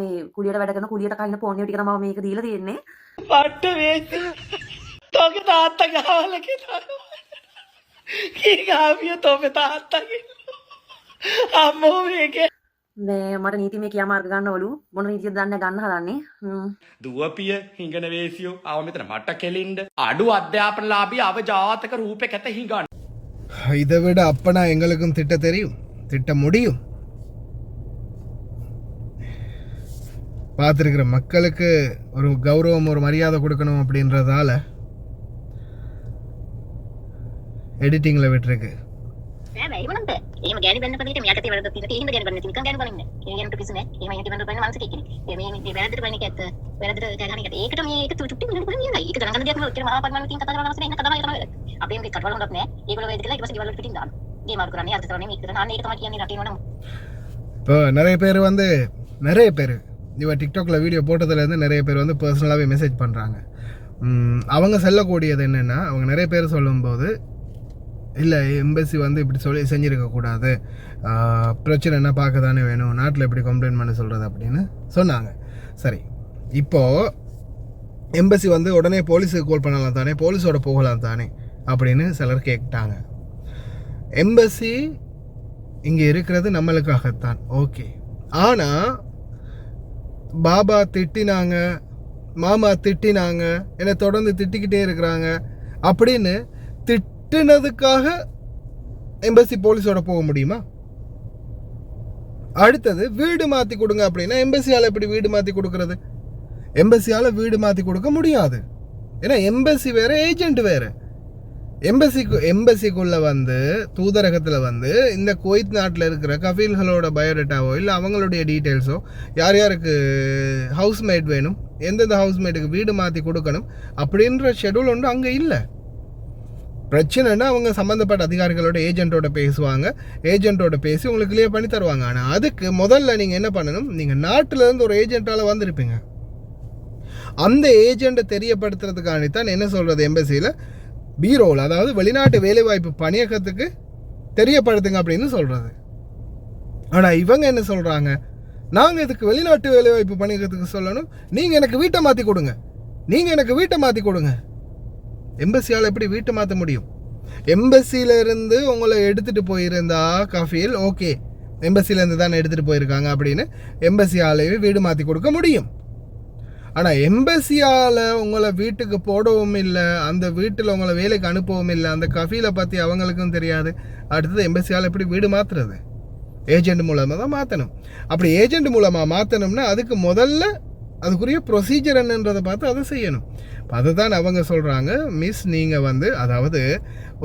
මේ කුලියට වැඩ කරන කුලියට කහින පොන්නේ ටික තමයි මේක දීලා තියෙන්නේ. පට්ට වේසි. තෝගේ තාත්තා ගාවල කියලා. කී ගාවිය තෝගේ තාත්තගේ. අම්මෝ මේකේ. මේ මට නීතිමය ක්‍රියා මාර්ග ගන්නවලු. මොන නීතියද දන්නේ ගන්න හදන්නේ. දුවපිය හිඟන වේසියෝ ආව මෙතන මට කෙලින්ද. අඩු අධ්‍යාපනලාභී අවජාතක රූපෙකට හිඟන. இதை விட அப்பனா எங்களுக்கும் திட்ட தெரியும், திட்ட முடியும். பார்த்துருக்கிற மக்களுக்கு ஒரு கௌரவம் ஒரு மரியாதை கொடுக்கணும் அப்படின்றதால எடிட்டிங்கில் விட்டுருக்கு. එහෙම ගෑණි බන්න පදිට මෙයාට තේ වරද තියෙන තේ හින්දා ගෑණි බන්න තියෙන නිකන් ගෑණි බනින්නේ. ඒ ගැන පිස්සුනේ. එහෙම යටි බන්න බන්න මනස කෙකිනේ. මේ වැරද්දට බන්න එකත් වැරද්දට ගහන එකට. ඒකට මේ එක චුට්ටි වෙන බන්න නෑ. ඒක ගණන් ගන්න දෙයක් නෙවෙයි. ඔච්චර මහා පරිමාණ තියෙන කතා කරන අවශ්‍ය නැහැ. කතාවයි තමයි. අපේ මේ කටවල හොඳක් නෑ. ඒගොල්ලෝ වේද කියලා ඊට පස්සේ ගෙවල් වලට පිටින් දානවා. ගේ මාරු කරන්නේ අර්ථ කරන්නේ මේක කරන අන්න ඒක තමයි කියන්නේ රටේ නෝනම්. இப்போ நிறைய பேர் இவன் டிக்டாக்ல வீடியோ போட்டதுலேருந்து நிறைய பேர் வந்து பர்சனலாகவே மெசேஜ் பண்ணுறாங்க. அவங்க சொல்லக்கூடியது என்னென்னா, அவங்க நிறைய பேர் சொல்லும்போது இல்லை எம்பசி வந்து இப்படி சொல்லி செஞ்சுருக்கக்கூடாது, பிரச்சனைனா பார்க்க தானே வேணும், நாட்டில் எப்படி கம்ப்ளைண்ட் பண்ண சொல்கிறது அப்படின்னு சொன்னாங்க. சரி, இப்போது எம்பசி வந்து உடனே போலீஸுக்கு கால் பண்ணலாம் தானே, போலீஸோட போகலாம் தானே அப்படின்னு சிலர் கேட்டாங்க. எம்பசி இங்கே இருக்கிறது நம்மளுக்காகத்தான், ஓகே. ஆனால் பாபா திட்டினாங்க, மாமா திட்டினாங்க, என்னை தொடர்ந்து திட்டிக்கிட்டே இருக்கிறாங்க அப்படின்னு திட்டினதுக்காக எம்பசி போலீஸோட போக முடியுமா? அடுத்தது வீடு மாற்றி கொடுங்க அப்படின்னா எம்பசியால் எப்படி வீடு மாற்றி கொடுக்கறது? எம்பசியால் வீடு மாற்றி கொடுக்க முடியாது. ஏன்னா எம்பசி வேறு, ஏஜென்ட் வேறு. எம்பசிக்குள்ளே வந்து தூதரகத்தில் வந்து இந்த குவைத் நாட்டில் இருக்கிற கஃபீல்களோட பயோடேட்டாவோ இல்லை அவங்களுடைய டீட்டெயில்ஸோ, யார் யாருக்கு ஹவுஸ்மேட் வேணும், எந்தெந்த ஹவுஸ்மேட்டுக்கு வீடு மாற்றி கொடுக்கணும் அப்படின்ற ஷெடியூல் ஒன்று அங்கே இல்லை. பிரச்சனைன்னா அவங்க சம்மந்தப்பட்ட அதிகாரிகளோட ஏஜென்ட்டோட பேசுவாங்க, ஏஜென்ட்டோட பேசி உங்களுக்கு கிளியர் பண்ணி தருவாங்க. ஆனால் அதுக்கு முதல்ல நீங்கள் என்ன பண்ணணும், நீங்கள் நாட்டிலேருந்து ஒரு ஏஜென்ட்டால் வந்திருப்பீங்க. அந்த ஏஜெண்ட்டை தெரியப்படுத்துறதுக்காண்டித்தான் என்ன சொல்கிறது, எம்பசியில் பீரோவில், அதாவது வெளிநாட்டு வேலைவாய்ப்பு பணியகத்துக்கு தெரியப்படுத்துங்க அப்படின்னு சொல்கிறது. ஆனால் இவங்க என்ன சொல்கிறாங்க, நாங்கள் இதுக்கு வெளிநாட்டு வேலைவாய்ப்பு பணியகத்துக்கு சொல்லணும், நீங்கள் எனக்கு வீட்டை மாற்றி கொடுங்க, நீங்கள் எனக்கு வீட்டை மாற்றி கொடுங்க. எம்பசியால் எப்படி வீட்டை மாற்ற முடியும்? எம்பசியிலேருந்து உங்களை எடுத்துகிட்டு போயிருந்தா கஃபீல், ஓகே, எம்பசியிலேருந்து தானே எடுத்துகிட்டு போயிருக்காங்க அப்படின்னு எம்பசியாலேயே வீடு மாற்றி கொடுக்க முடியும். ஆனால் எம்பசியால் உங்களை வீட்டுக்கு போடவும் இல்லை, அந்த வீட்டில் உங்களை வேலைக்கு அனுப்பவும் இல்லை, அந்த கஃபீலை பற்றி அவங்களுக்கும் தெரியாது. அடுத்தது எம்பசியால் எப்படி வீடு மாற்றுறது? ஏஜெண்ட் மூலமாக தான் மாற்றணும். அப்படி ஏஜெண்ட் மூலமாக மாற்றணும்னா அதுக்கு முதல்ல அதுக்குரிய ப்ரொசீஜர் என்னன்றதை பார்த்து அதை செய்யணும். அதை தான் அவங்க சொல்கிறாங்க, மிஸ் நீங்கள் வந்து, அதாவது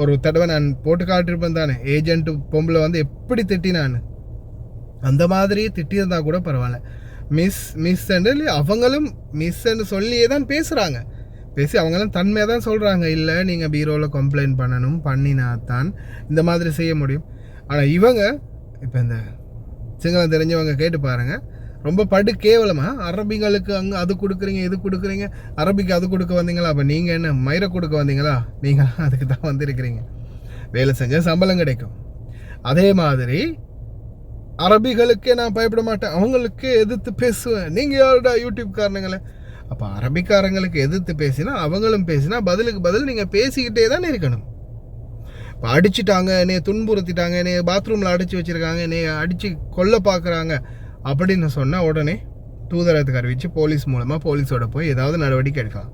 ஒரு தடவை நான் போட்டு காட்டியிருப்பேன் தானே, ஏஜென்ட்டு பொம்பளை வந்து எப்படி திட்டினான்னு, அந்த மாதிரி திட்டியிருந்தா கூட பரவாயில்ல, மிஸ்ன்னு அவங்களும் மிஸ்ன்னு சொல்லியே தான் பேசுகிறாங்க. பேசி அவங்களும் தன்மையாக தான் சொல்கிறாங்க, இல்லை நீங்கள் பீரோவில் கம்ப்ளைண்ட் பண்ணணும், பண்ணினா தான் இந்த மாதிரி செய்ய முடியும். ஆனால் இவங்க இப்போ இந்த சிங்களம் தெரிஞ்சவங்க கேட்டு பாருங்கள், ரொம்ப படு கேவலமாக அரபிகளுக்கு அங்கே அது கொடுக்குறீங்க, இது கொடுக்குறீங்க, அரபிக்கு அது கொடுக்க வந்தீங்களா, அப்போ நீங்கள் என்ன மயிரை கொடுக்க வந்தீங்களா? நீங்கள் அதுக்கு தான் வந்திருக்கிறீங்க, வேலை செஞ்சால் சம்பளம் கிடைக்கும். அதே மாதிரி அரபிகளுக்கே நான் பயப்பட மாட்டேன், அவங்களுக்கு எதிர்த்து பேசுவேன். நீங்கள் யாரோட யூடியூப்காரனுங்களே? அப்போ அரபிக்காரங்களுக்கு எதிர்த்து பேசினா அவங்களும் பேசினா பதிலுக்கு பதில் நீங்கள் பேசிக்கிட்டே தான் இருக்கணும். இப்போ அடிச்சுட்டாங்க, என்னைய துன்புறுத்திட்டாங்க, என்னைய பாத்ரூமில் அடித்து வச்சுருக்காங்க, என்னைய அடித்து கொல்ல பார்க்குறாங்க அப்படின்னு சொன்னால் உடனே தூதரகத்துக்கு அறிவித்து போலீஸ் மூலமாக போலீஸோட போய் ஏதாவது நடவடிக்கை எடுக்கலாம்.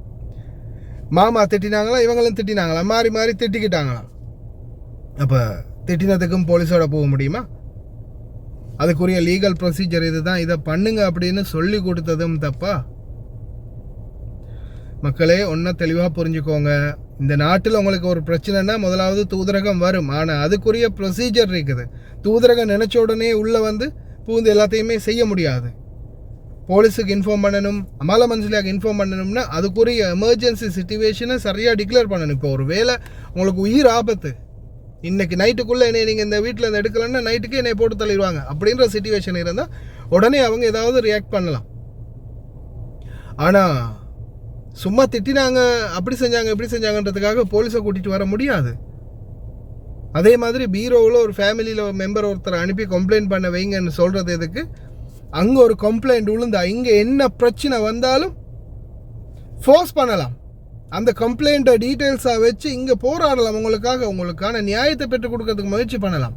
மாமா திட்டினாங்களா, இவங்களும் திட்டினாங்களா, மாறி மாறி திட்டிக்கிட்டாங்களாம். அப்போ திட்டினதுக்கும் போலீஸோட போக முடியுமா? அதுக்குரிய லீகல் ப்ரொசீஜர் இது தான், இதை பண்ணுங்க அப்படின்னு சொல்லி கொடுத்ததும் தப்பா? மக்களே, ஒன்றை தெளிவாக புரிஞ்சுக்கோங்க, இந்த நாட்டில் உங்களுக்கு ஒரு பிரச்சனைனா முதலாவது தூதரகம் வரும். ஆனால் அதுக்குரிய ப்ரொசீஜர் இருக்குது. தூதரகம் நினச்ச உடனே உள்ளே வந்து பூந்து எல்லாத்தையுமே செய்ய முடியாது. போலீஸுக்கு இன்ஃபார்ம் பண்ணணும், அமால மன்சிலியாக இன்ஃபார்ம் பண்ணணும்னா அதுக்குரிய எமர்ஜென்சி சிச்சுவேஷனை சரியாக டிக்ளேர் பண்ணணும். இப்போ ஒரு வேளை உங்களுக்கு உயிர் ஆபத்து, இன்றைக்கி நைட்டுக்குள்ளே என்னை நீங்கள் இந்த வீட்டில் இருந்து எடுக்கலன்னா நைட்டுக்கு என்னை போட்டு தள்ளிடுவாங்க அப்படின்ற சிச்சுவேஷன் இருந்தால் உடனே அவங்க ஏதாவது ரியாக்ட் பண்ணலாம். ஆனால் சும்மா திட்டினாங்க, அப்படி செஞ்சாங்க இப்படி செஞ்சாங்கன்றதுக்காக போலீஸை கூட்டிகிட்டு வர முடியாது. அதே மாதிரி பீரோவில் ஒரு ஃபேமிலியில் ஒரு மெம்பர் ஒருத்தர் அனுப்பி கம்ப்ளைண்ட் பண்ண வைங்கன்னு சொல்கிறது எதுக்கு? அங்கே ஒரு கம்ப்ளைண்ட் விழுந்தா இங்கே என்ன பிரச்சனை வந்தாலும் ஃபோர்ஸ் பண்ணலாம். அந்த கம்ப்ளைண்ட்டை டீட்டெயில்ஸாக வச்சு இங்கே போராடலாம். உங்களுக்கான நியாயத்தை பெற்றுக் கொடுக்கறதுக்கு முயற்சி பண்ணலாம்.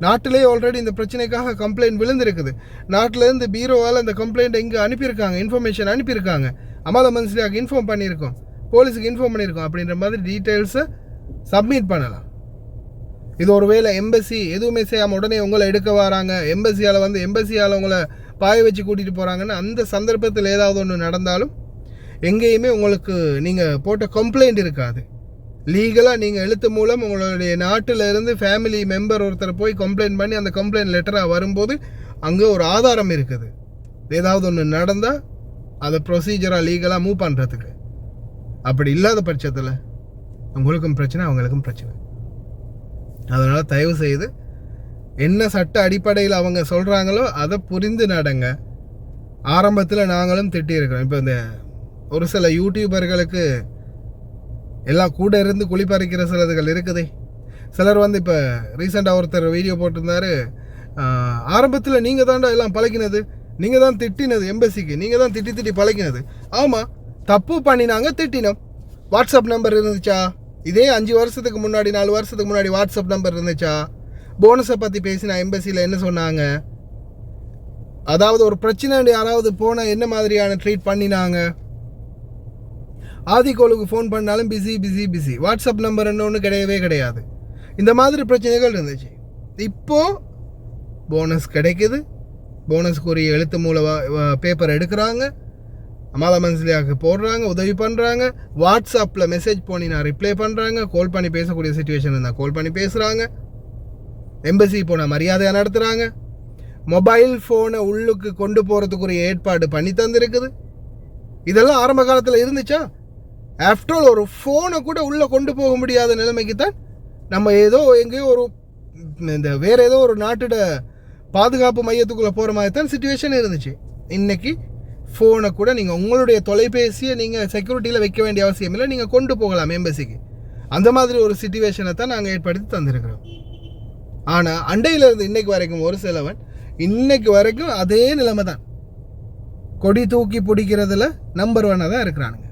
நாட்டிலே ஆல்ரெடி இந்த பிரச்சனைக்காக கம்ப்ளைண்ட் விழுந்திருக்குது. நாட்டிலேருந்து பீரோவால் அந்த கம்ப்ளைண்ட்டை இங்கே அனுப்பியிருக்காங்க, இன்ஃபர்மேஷன் அனுப்பியிருக்காங்க. அமாத மன்சிலியாவுக்கு இன்ஃபார்ம் பண்ணியிருக்கோம், போலீஸுக்கு இன்ஃபார்ம் பண்ணியிருக்கோம் அப்படின்ற மாதிரி டீட்டெயில்ஸை சப்மிட் பண்ணலாம். இது ஒரு வேளை எம்பசி எதுவுமே செய்யாமல் உடனே உங்களை எடுக்க வராங்க, எம்பசியால் உங்களை பாய வச்சு கூட்டிகிட்டு போகிறாங்கன்னு அந்த சந்தர்ப்பத்தில் ஏதாவது ஒன்று நடந்தாலும் எங்கேயுமே உங்களுக்கு நீங்கள் போட்ட கம்ப்ளைண்ட் இருக்காது. லீகலாக நீங்கள் எழுத்து மூலம் உங்களுடைய நாட்டில் இருந்து ஃபேமிலி மெம்பர் ஒருத்தர் போய் கம்ப்ளைண்ட் பண்ணி அந்த கம்ப்ளைண்ட் லெட்டராக வரும்போது அங்கே ஒரு ஆதாரம் இருக்குது. ஏதாவது ஒன்று நடந்தால் அதை ப்ரொசீஜராக லீகலாக மூவ் பண்ணுறதுக்கு. அப்படி இல்லாத பட்சத்தில் உங்களுக்கும் பிரச்சனை, அவங்களுக்கும் பிரச்சனை. அதனால் தயவு செய்து என்ன சட்ட அடிப்படையில் அவங்க சொல்கிறாங்களோ அதை புரிந்து நடங்க. ஆரம்பத்தில் நாங்களும் திட்டியிருக்கிறோம். இப்போ இந்த ஒரு சில யூடியூபர்களுக்கு எல்லாம் கூட இருந்து குளிப்பறிக்கிற சிலதுகள் இருக்குதே. சிலர் இப்போ ரீசெண்டாக ஒருத்தர் வீடியோ போட்டிருந்தாரு, ஆரம்பத்தில் நீங்கள் தாண்டா எல்லாம் பழகினது, நீங்கள் தான் திட்டினது, எம்பசிக்கு நீங்கள் தான் திட்டி பழகினது. ஆமாம், தப்பு பண்ணினாங்க, திட்டினோம். வாட்ஸ்அப் நம்பர் இருந்துச்சா? இதே 5 வருஷத்துக்கு முன்னாடி 4 வருஷத்துக்கு முன்னாடி வாட்ஸ்அப் நம்பர் இருந்துச்சா? போனஸை பற்றி பேசினா எம்பசியில் என்ன சொன்னாங்க? அதாவது ஒரு பிரச்சனை யாராவது போனால் என்ன மாதிரியான ட்ரீட் பண்ணினாங்க? ஆதிக்கோளுக்கு ஃபோன் பண்ணாலும் பிஸி. வாட்ஸ்அப் நம்பர் ஒன்று கிடையவே கிடையாது. இந்த மாதிரி பிரச்சனைகள் இருந்துச்சு. இப்போது போனஸ் கிடைக்குது, போனஸ்க்குரிய எழுத்து மூல பேப்பர் எடுக்கிறாங்க, அமாதா மன்சிலியாவுக்கு போடுறாங்க, உதவி பண்ணுறாங்க. வாட்ஸ்அப்பில் மெசேஜ் போனினா ரிப்ளை பண்ணுறாங்க. கால் பண்ணி பேசக்கூடிய சுச்சுவேஷன் இருந்தால் கால் பண்ணி பேசுகிறாங்க. எம்பசி போனால் மரியாதையாக நடத்துகிறாங்க. மொபைல் ஃபோனை உள்ளுக்கு கொண்டு போகிறதுக்குரிய ஏற்பாடு பண்ணி தந்துருக்குது. இதெல்லாம் ஆரம்ப காலத்தில் இருந்துச்சா? ஆஃப்டர் ஆல் ஒரு ஃபோனை கூட உள்ளே கொண்டு போக முடியாத நிலைமைக்கு தான் நம்ம ஏதோ எங்கேயோ இந்த வேறு ஏதோ ஒரு நாட்டோட பாதுகாப்பு மையத்துக்குள்ளே போகிற மாதிரி தான் சிச்சுவேஷன் இருந்துச்சு. இன்றைக்கி ஃபோனை கூட நீங்கள் உங்களுடைய தொலைபேசியை நீங்கள் செக்யூரிட்டியில் வைக்க வேண்டிய அவசியம் இல்லை, நீங்கள் கொண்டு போகலாம் எம்பசிக்கு. அந்த மாதிரி ஒரு சிச்சுவேஷனை தான் நாங்கள் ஏற்படுத்தி தந்திருக்கிறோம். ஆனால் அண்டையிலேருந்து இன்றைக்கு வரைக்கும் ஒரு சிலவன் இன்றைக்கு வரைக்கும் அதே நிலைமை தான். கொடி தூக்கி பிடிக்கிறதுல நம்பர் 1 தான் இருக்கிறானுங்க.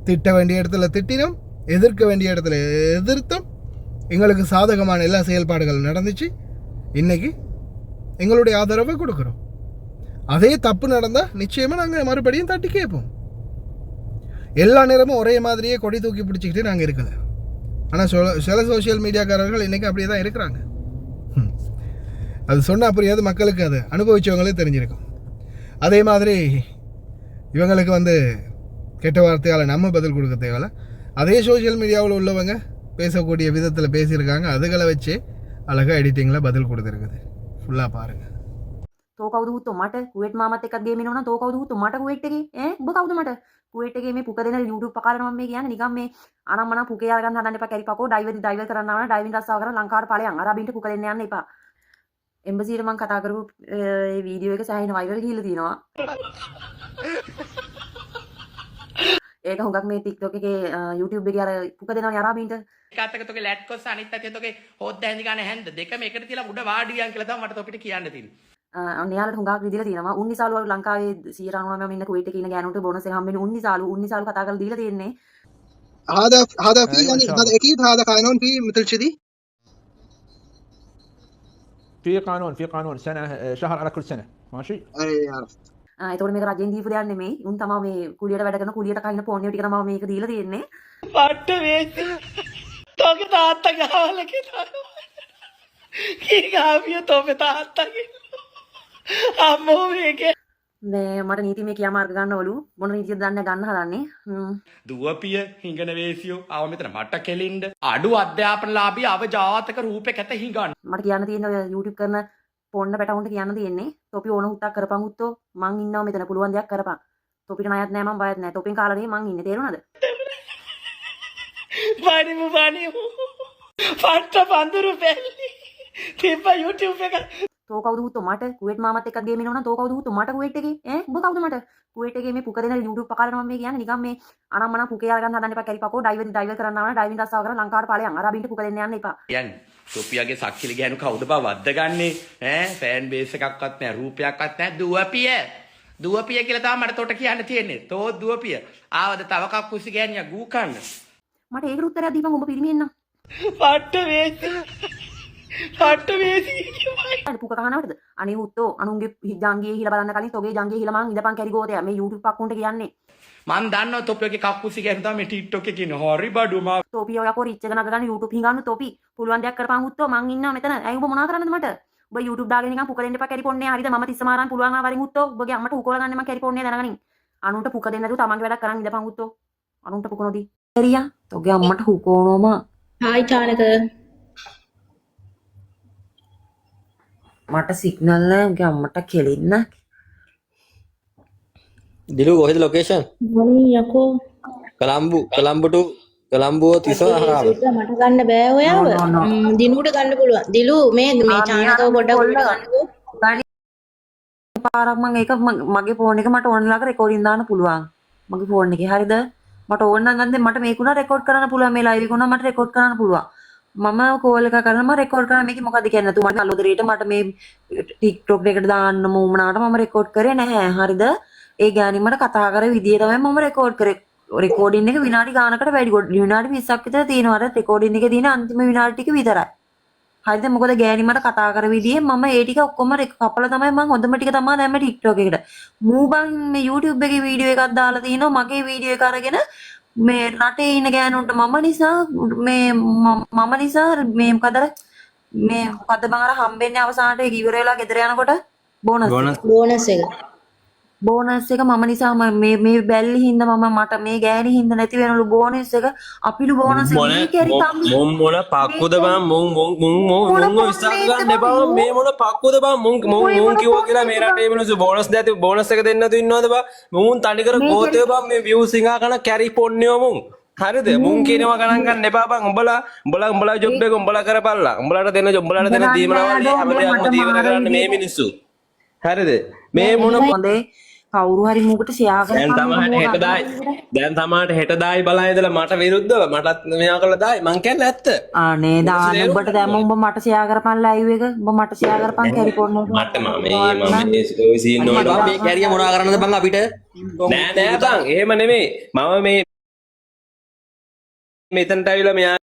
திட்ட வேண்டிய இடத்துல திட்டினோம், எதிர்க்க வேண்டிய இடத்துல எதிர்த்தோம். எங்களுக்கு சாதகமான எல்லா செயல்பாடுகள் நடந்துச்சு. இன்றைக்கி எங்களுடைய ஆதரவை கொடுக்குறோம். அதே தப்பு நடந்தால் நிச்சயமாக நாங்கள் மறுபடியும் தட்டி கேட்போம். எல்லா நேரமும் ஒரே மாதிரியே கொடி தூக்கி பிடிச்சிக்கிட்டு நாங்கள் இருக்கலை. ஆனால் சில சோஷியல் மீடியாக்காரர்கள் இன்றைக்கி அப்படியே தான் இருக்கிறாங்க. அது சொன்னால் புரியாது, மக்களுக்கு அது அனுபவித்தவங்களே தெரிஞ்சிருக்கும். அதே மாதிரி இவங்களுக்கு கெட்ட வார்த்தையால் நம்ம பதில் கொடுக்க தேவையில்ல. அதே சோஷியல் மீடியாவில் உள்ளவங்க பேசக்கூடிய விதத்தில் பேசியிருக்காங்க, அதுகளை வச்சு அழகாக எடிட்டிங்கில் பதில் கொடுத்துருக்குது. ஃபுல்லாக பாருங்கள். තෝ කවුද හුත්තෝ මට කුවේට් මාමත් එක්ක ගේම් එනවා නම් තෝ කවුද හුත්තෝ මට කුවේට් එකේ උඹ කවුද මට කුවේට් එකේ මේ පුක දෙන YouTube පකාලනවා මේ කියන්නේ නිකන් මේ අනම්මනම් පුකේ අරගන්න හදන්න එපා කැරිපකෝ ඩයිවර් කරන්න ආවන ඩයිවිං රස්සාව කරන ලංකාවට ඵලයන් අරාබින්ට පුක දෙන්න යන්න එපා එම්බසියට මම කතා කරපු ඒ වීඩියෝ එක සෑහෙන වයිරල් ගිහිල්ලා තියෙනවා ඒක හුඟක් මේ TikTok එකේ YouTube එකේ අර පුක දෙනවනේ අරාබින්ට එකතක තෝගේ ලැට් කොස් අනිත් අතේ තෝගේ හොද්ද හැඳි ගන්න හැන්ද දෙකම එකට තියලා උඩ වාඩි වියන් කියලා තමයි මට තොපිට කියන්න තියෙන්නේ. අන්‍යයාලට හුඟක් විදිලා තියෙනවා. උන්නිසාලු ලංකාවේ 199 ඉන්න කුවේට් එකේ ඉන්න ගෑනුන්ට බෝනස් එක හම්බෙන්නේ උන්නිසාලු කතා කරලා දීලා තියෙන්නේ. هذا في يعني هذا اكيد هذا قانون في مثل كذي في قانون سنه شهر على كل سنه ماشي اي عرفت. ඒතකොට මේක රජෙන් දීපු දෙයක් නෙමෙයි. උන් තමයි මේ කුලියට වැඩ කරන කුලියට කහින පොන්නේ ටික තමයි මේක දීලා තියෙන්නේ. පට්ට වේසි තෝගේ තාත්තා ගාවල කියලා කී ගාවිය තෝගේ තාත්තගේ අම්මෝ මේකේ මේ මට නීතිමය ක්‍රියා මාර්ග ගන්නවලු මොන නීතියද දන්නේ ගන්න හදන්නේ. දුවපිය හිඟන වේසියෝ ආව මෙතන මට කෙලින්ද අඩු අධ්‍යාපනලාභී අවජාතක රූපයක් ඇත හිඟන්න. මට කියන්න තියෙන්නේ ඔය YouTube කරන පොන්න පැටවුන්ට කියන්න තියෙන්නේ තොපි ඕන හුත්තක් කරපන් උත්තෝ මං ඉන්නවා මෙතන පුළුවන් දෙයක් කරපන්. තොපිට ණයත් නෑ මං බයත් නෑ. තොපින් කාලා නේ මං ඉන්නේ තේරුණාද? බණිමු පට්ට පඳුරු පැල්ලි තිබ්බ YouTube එක තෝ කවුද හුත්තෝ මට කුවේට් මාමත් එක්ක ගේම් එනවා නම් තෝ කවුද හුත්තෝ මට කුවේට් එකේ උඹ කවුද මට කුවේට් එකේ මේ පුක දෙන YouTube පකාලනවා මේ කියන්නේ නිකන් මේ අනම්මනම් පුකේ අරගන්න හදන්න එපා කැරිපකෝ ඩයිවර් කරන්න ආවන ඩයිවිං රස්සාව කරන ලංකාවට ඵලයන් අරාබින්ට පුක දෙන්න යන්න එපා. යන්නේ සොෆියාගේ සක්කිලි ගෑනු කවුද බා වද්දගන්නේ ඈ ෆෑන් බේස් එකක්වත් නැහැ රූපයක්වත් නැහැ දුවපිය කියලා තමයි මට තොට කියන්න තියෙන්නේ තෝ දුවපිය ආවද තව කක්කුසි ගෑනියා ගූ කන්න මට ඒකට උත්තරයක් දීපන් ඔබ පිරිමියෙන්න. පට්ට වේසි අර පුක කහනවටද? අනේ උත්තෝ අනුන්ගේ ජංගියේ හිල බලන්න කලින් තෝගේ ජංගියේ හිල මං ඉඳපන් කැරි ගෝතයා මේ YouTube පක්කුන්ට කියන්නේ. මන් දන්නවා තොපියගේ කක්කුසි ගෑනු තමයි TikTok එකේ කියන්නේ හරි බඩු මා තෝපි ඔය යකෝ රිච් එක නගගන්න YouTube හිඟන්න තෝපි. පුළුවන් දෙයක් කරපන් උත්තෝ මං ඉන්නවා මෙතන. ඇයි ඔබ මොනා කරන්නද මට? ඔබ YouTube දාගෙන නිකන් පුක දෙන්න එපා කැරි පොන්නේ හරිද? මම තිස්ස මාරන් පුළුවන් ආවරින් උත්තෝ. ඔබගේ අම්මට උකෝල ගන්න මං කැරි පොන්නේ දැනගනින්. අනුන්ට පුක දෙන්න නැතුව තමන්ගේ වැඩක් කරන් ඉඳපන් උත්තෝ. අනුන්ට පුක නොදී. එරියා තෝගේ අම්මට හුකෝනෝම. Hai Chanaka. මට සිග්නල් නැහැ උගේ අම්මට කෙලින්න. දිලු කොහෙද ලොකේෂන්? Morning යකෝ. කොළඹ to කොළඹුව තිසහරාව. මට ගන්න බෑ ඔයාව. දිනුට ගන්න පුළුවන්. දිලු මේ Chanaka පොඩ්ඩක් උඩ ගන්නකෝ. පාරක් මම ඒක මගේ ෆෝන් එක මට ඕන ලාක රෙකෝඩින් දාන්න පුළුවන්. මගේ ෆෝන් එකේ හරියද? මට ඕන නම් ගන්න මට මේක උනා රෙකෝඩ් කරන්න පුළුවන් මේ ලයිව් එක උනා මට රෙකෝඩ් කරන්න පුළුවන්. මම කෝල් එක කරනවා රෙකෝඩ් කරන මේක මොකද කියන්නේ නැතු මට අලුදෙරේට මට මේ TikTok එකට දාන්න මොමනාට මම රෙකෝඩ් කරේ නැහැ හරියද? ඒ ගෑණි මට කතා කර විදිය තමයි මම රෙකෝඩ් කරේ. රෙකෝඩින් එක විනාඩි ගානකට වැඩි විනාඩි 20ක් විතර තියෙනවා. අර රෙකෝඩින් එකේ තියෙන අන්තිම විනාඩි ටික විතරයි. හරිද? මොකද ගෑණි මට කතා කර විදියේ මම ඒ ටික ඔක්කොම කපලා තමයි මම හොඳම ටික තමයි දැම්ම TikTok එකට. මූබන් මේ YouTube එකේ වීඩියෝ එකක් දාලා තිනවා මගේ වීඩියෝ එක අරගෙන මේ රටේ ඉන්න ගෑනුන්ට මම නිසා මේ මොකද බං අර හම්බෙන්නේ අවසානට ඒක ඉවර වෙලා ගෙදර යනකොට බෝනස් එක. බෝනස් එක මම නිසා මේ බැල්ලි හින්දා මට මේ ගෑණි හින්දා නැති වෙනලු බෝනස් එක අපිලු බෝනස් එක කැරි තම්බි මොන පක්කුද බං මුන් විශ්වාස කරන්න එපා මේ මොන පක්කුද බං මුන් කිව්වා කියලා මේ රටේ මිනිස්සු බෝනස් දැති බෝනස් එක දෙන්න තු ඉන්නවද බං මුන් තනි කර ගෝතේ බං මේ views සිංහා කරන කැරි පොන්නේව මුන් හරිද මුන් කියනවා ගණන් ගන්න එපා බං උඹලා ජොබ් එක උඹලා කරපල්ලා උඹලාට දෙන දීමනවල හැමදේම දීවර කරන්න මේ මිනිස්සු හරිද මේ මොන හොඳේ කවුරු හරි මුකට ෂෙයා දැන් තමාට හෙට දායි බලා ඉඳලා මට විරුද්ධව මටත් මෙයා කළා දායි මං කියන්නේ ඇත්ත අනේ දාන්න උඹට දැම්ම උඹ මට ෂෙයා කරපන් ලයිව් එක උඹ මට ෂෙයා කරපන් කැරි පොන්න මට මම මේ සීන් වල මේ කැරිය මොනා කරන්නද බං අපිට නෑ බං එහෙම නෙමෙයි මම මේ මෙතනට ඇවිල්ලා මෙයා